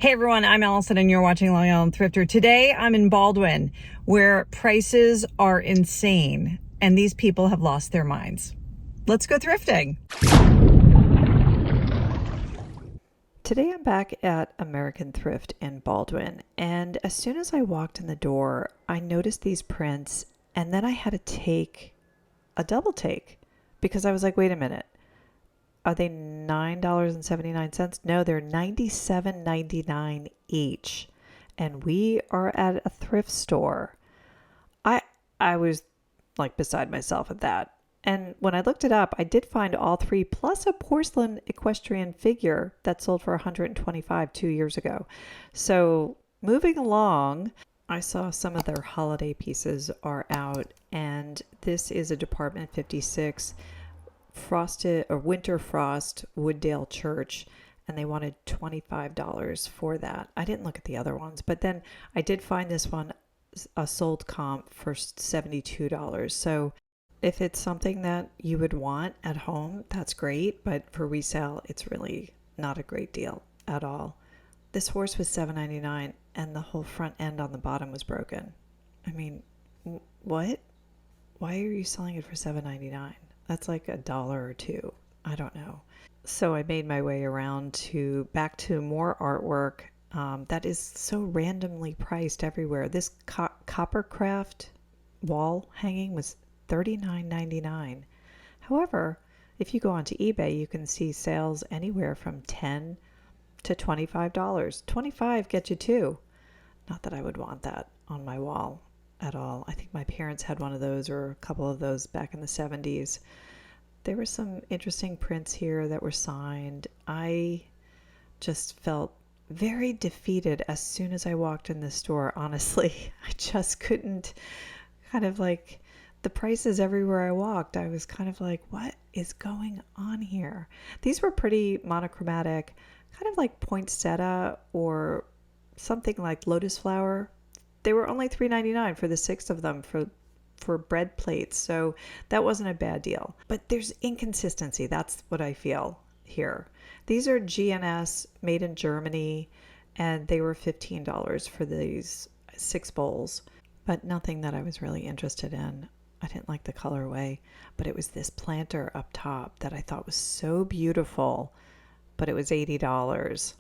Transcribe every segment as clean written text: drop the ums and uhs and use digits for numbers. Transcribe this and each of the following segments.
Hey everyone, I'm Allison and you're watching Long Island Thrifter. Today I'm in Baldwin where prices are insane and these people have lost their minds. Let's go thrifting. Today I'm back at American Thrift in Baldwin, and as soon as I walked in the door, I noticed these prints, and then I had to take a double take because I was like, wait a minute, are they $9.79? No, they're $97.99 each, and we are at a thrift store. I I was like beside myself at that. And when I looked it up, I did find all three plus a porcelain equestrian figure that sold for 125 2 years ago. So moving along, I saw some of their holiday pieces are out, and this is a Department 56 frosted or winter frost Wooddale Church, and they wanted $25 for that. I didn't look at the other ones, but then I did find this one a sold comp for $72. So if it's something that you would want at home, that's great, but for resale, it's really not a great deal at all. This horse was $7.99 and the whole front end on the bottom was broken. I mean, what? Why are you selling it for $7.99? That's like a dollar or two. I don't know. So I made my way around to back to more artwork that is so randomly priced everywhere. This Coppercraft wall hanging was $39.99. However, if you go onto eBay, you can see sales anywhere from $10 to $25. $25 gets you two. Not that I would want that on my wall at all. I think my parents had one of those or a couple of those back in the 70s. There were some interesting prints here that were signed. I just felt very defeated as soon as I walked in the store, honestly. I just couldn't kind of like the prices everywhere I walked. I was kind of like, what is going on here? These were pretty monochromatic, kind of like poinsettia or something like lotus flower. They were only $3.99 for the six of them for bread plates, so that wasn't a bad deal. But there's inconsistency. That's what I feel here. These are GNS made in Germany, and they were $15 for these six bowls, but nothing that I was really interested in. I didn't like the colorway, but it was this planter up top that I thought was so beautiful, but it was $80.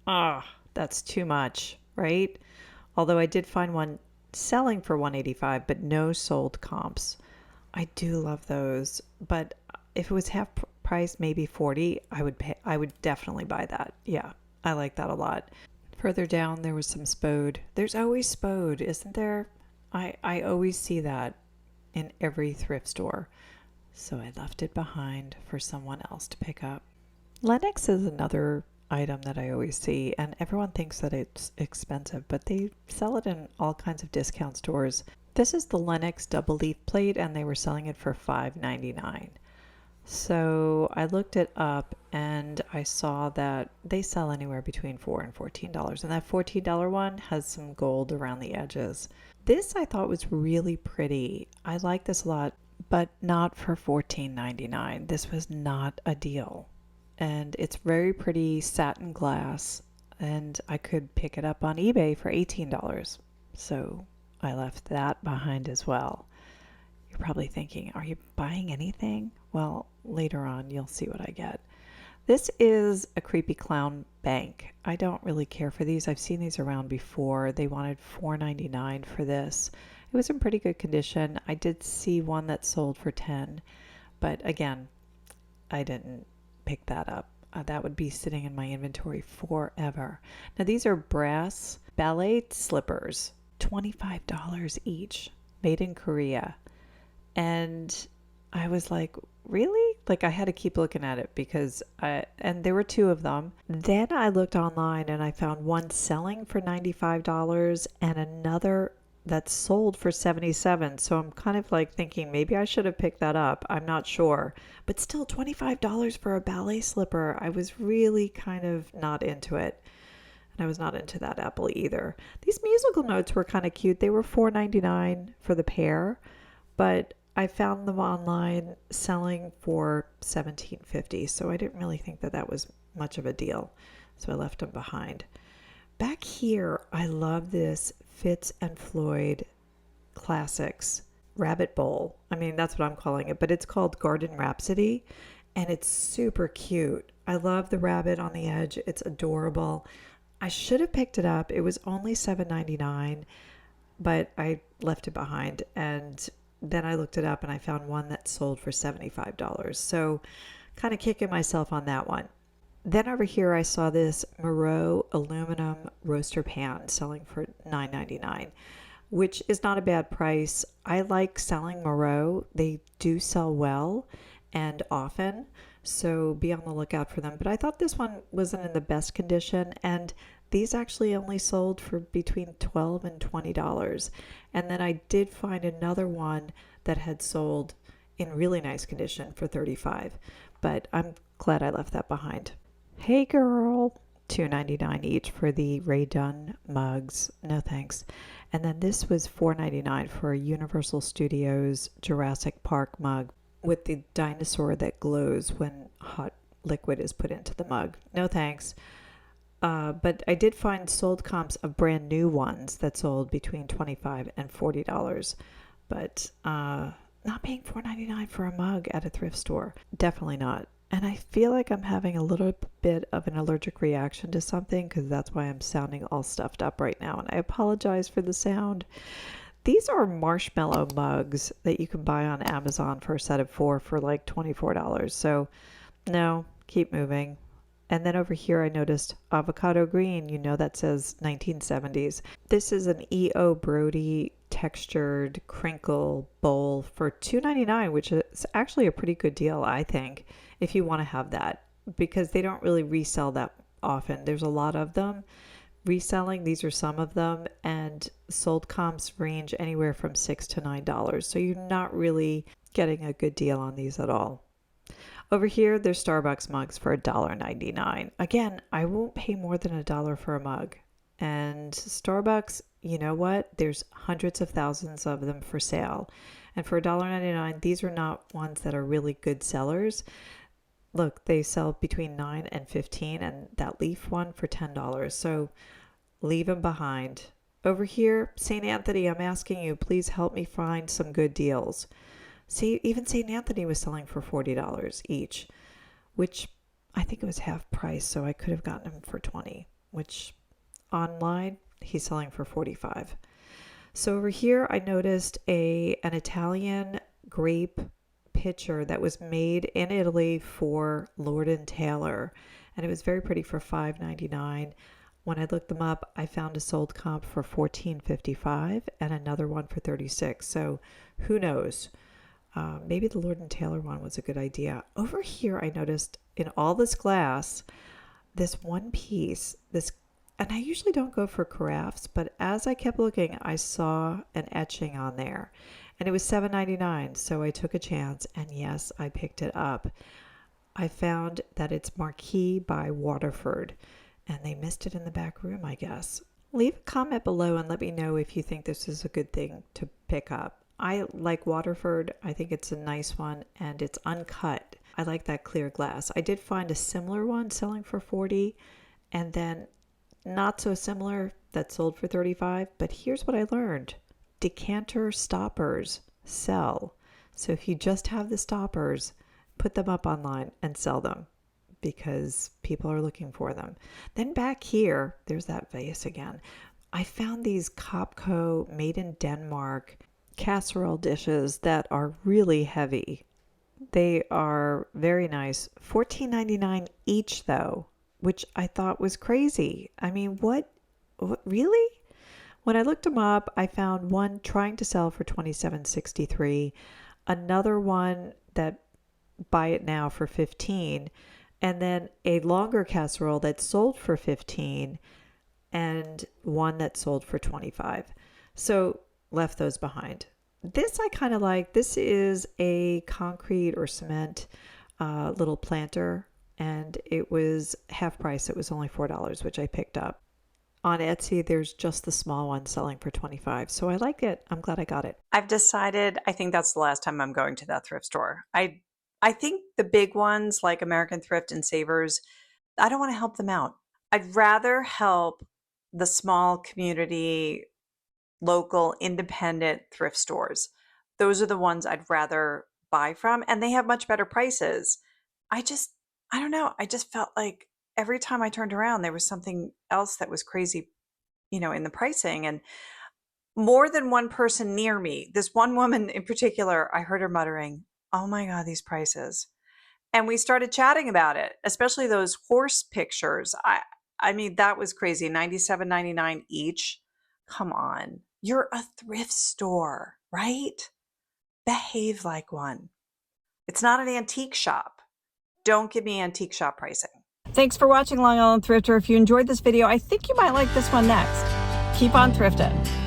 Ah, that's too much, right? Although I did find one selling for $185, but no sold comps. I do love those, but if it was half price, maybe $40, I would definitely buy that. Yeah, I like that a lot. Further down, there was some Spode. There's always Spode, isn't there? I always see that in every thrift store. So I left it behind for someone else to pick up. Lenox is another item that I always see, and everyone thinks that it's expensive, but they sell it in all kinds of discount stores. This is the Lenox double leaf plate, and they were selling it for $5.99. So I looked it up and I saw that they sell anywhere between $4 and $14, and that $14 one has some gold around the edges. This I thought was really pretty. I like this a lot, but not for $14.99. This was not a deal. And it's very pretty satin glass, and I could pick it up on eBay for $18. So I left that behind as well. You're probably thinking, are you buying anything? Well, later on you'll see what I get. This is a creepy clown bank. I don't really care for these. I've seen these around before. They wanted $4.99 for this. It was in pretty good condition. I did see one that sold for $10, but again, I didn't pick that up. That would be sitting in my inventory forever. Now these are brass ballet slippers, $25 each, made in Korea. And I was like, really? Like I had to keep looking at it because and there were two of them. Then I looked online and I found one selling for $95 and another that's sold for $77. So I'm kind of like thinking maybe I should have picked that up. I'm not sure. But still $25 for a ballet slipper. I was really kind of not into it. And I was not into that apple either. These musical notes were kind of cute. They were $4.99 for the pair, but I found them online selling for $17.50. So I didn't really think that that was much of a deal. So I left them behind. here, I love this Fitz and Floyd Classics rabbit bowl. I mean, that's what I'm calling it, but it's called Garden Rhapsody and it's super cute. I love the rabbit on the edge. It's adorable. I should have picked it up. It was only $7.99, but I left it behind. And then I looked it up and I found one that sold for $75. So kind of kicking myself on that one. Then over here, I saw this Moreau aluminum roaster pan selling for $9.99, which is not a bad price. I like selling Moreau. They do sell well and often, so be on the lookout for them. But I thought this one wasn't in the best condition, and these actually only sold for between $12 and $20. And then I did find another one that had sold in really nice condition for $35, but I'm glad I left that behind. Hey girl, $2.99 each for the Ray Dunn mugs. No thanks. And then this was $4.99 for a Universal Studios Jurassic Park mug with the dinosaur that glows when hot liquid is put into the mug. No thanks. But I did find sold comps of brand new ones that sold between $25 and $40. But not paying $4.99 for a mug at a thrift store. Definitely not. And I feel like I'm having a little bit of an allergic reaction to something because that's why I'm sounding all stuffed up right now. And I apologize for the sound. These are marshmallow mugs that you can buy on Amazon for a set of four for like $24. So no, keep moving. And then over here I noticed avocado green. You know that says 1970s. This is an E.O. Brody textured crinkle bowl for $2.99, which is actually a pretty good deal, I think, if you want to have that, because they don't really resell that often. There's a lot of them reselling. These are some of them, and sold comps range anywhere from $6 to $9. So you're not really getting a good deal on these at all. Over here, there's Starbucks mugs for $1.99. Again, I won't pay more than $1 for a mug. And Starbucks, you know what? There's hundreds of thousands of them for sale. And for $1.99, these are not ones that are really good sellers. Look, they sell between 9 and 15, and that leaf one for $10. So leave them behind. Over here, St. Anthony, I'm asking you, please help me find some good deals. See, even St. Anthony was selling for $40 each, which I think it was half price, so I could have gotten them for $20, which online he's selling for $45. So over here I noticed an Italian grape pitcher that was made in Italy for Lord & Taylor, and it was very pretty for $5.99. When I looked them up, I found a sold comp for $14.55 and another one for $36. So who knows? Maybe the Lord & Taylor one was a good idea. Over here, I noticed in all this glass, this one piece, and I usually don't go for carafes, but as I kept looking, I saw an etching on there, and it was $7.99. So I took a chance, and yes, I picked it up. I found that it's Marquis by Waterford, and they missed it in the back room, I guess. Leave a comment below and let me know if you think this is a good thing to pick up. I like Waterford. I think it's a nice one, and it's uncut. I like that clear glass. I did find a similar one selling for $40, and then not so similar that sold for $35. But here's what I learned. Decanter stoppers sell. So if you just have the stoppers, put them up online and sell them because people are looking for them. Then back here, there's that vase again. I found these Copco made in Denmark casserole dishes that are really heavy. They are very nice. $14.99 each though, which I thought was crazy. I mean, what really? When I looked them up, I found one trying to sell for $27.63, another one that buy it now for $15, and then a longer casserole that sold for $15 and one that sold for $25. So left those behind. This I kind of like. This is a concrete or cement little planter, and it was half price. It was only $4, which I picked up. On Etsy, there's just the small one selling for $25. So I like it. I'm glad I got it. I've decided I think that's the last time I'm going to that thrift store. I think the big ones like American Thrift and Savers, I don't want to help them out. I'd rather help the small community, local, independent thrift stores. Those are the ones I'd rather buy from, and they have much better prices. I don't know. I just felt like every time I turned around, there was something else that was crazy, in the pricing. And more than one person near me, this one woman in particular, I heard her muttering, "Oh my God, these prices." And we started chatting about it, especially those horse pictures. I mean, that was crazy. 97.99 each. Come on. You're a thrift store, right? Behave like one. It's not an antique shop. Don't give me antique shop pricing. Thanks for watching Long Island Thrifter. If you enjoyed this video, I think you might like this one next. Keep on thrifting.